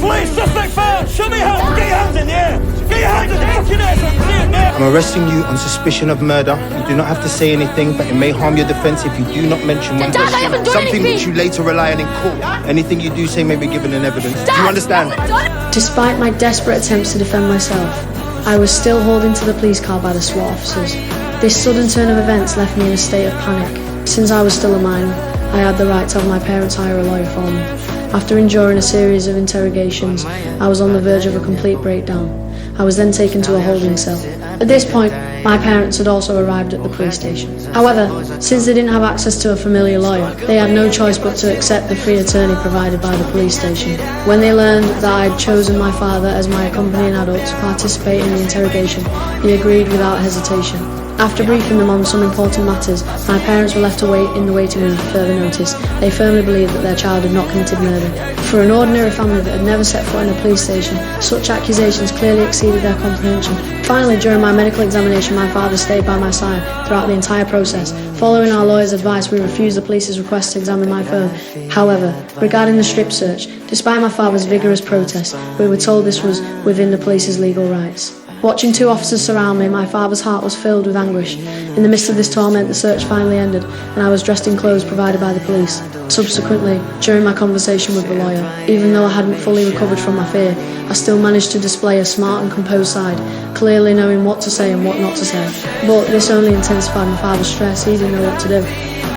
Police, suspect found! Show me your hands! Get your hands in the air! Get your hands in the fucking air so I can see it now! I'm arresting you on suspicion of murder. You do not have to say anything, but it may harm your defence if you do not mention one Dad, I haven't done something anything. which you later rely on in court. Anything you do say may be given in evidence. Dad, do you understand? Despite my desperate attempts to defend myself, I was still hauled into the police car by the SWAT officers. This sudden turn of events left me in a state of panic. Since I was still a minor, I had the right to have my parents hire a lawyer for me. After enduring a series of interrogations, I was on the verge of a complete breakdown. I was then taken to a holding cell. At this point, my parents had also arrived at the police station. However, since they didn't have access to a familiar lawyer, they had no choice but to accept the free attorney provided by the police station. When they learned that I had chosen my father as my accompanying adult to participate in the interrogation, he agreed without hesitation. After briefing them on some important matters, my parents were left to wait in the waiting room for further notice. They firmly believed that their child had not committed murder. For an ordinary family that had never set foot in a police station, such accusations clearly exceeded their comprehension. Finally, during my medical examination, my father stayed by my side throughout the entire process. Following our lawyer's advice, we refused the police's request to examine my phone. However, regarding the strip search, despite my father's vigorous protest, we were told this was within the police's legal rights. Watching two officers surround me, my father's heart was filled with anguish. In the midst of this torment, the search finally ended, and I was dressed in clothes provided by the police. Subsequently, during my conversation with the lawyer, even though I hadn't fully recovered from my fear, I still managed to display a smart and composed side, clearly knowing what to say and what not to say. But this only intensified my father's stress. He didn't know what to do.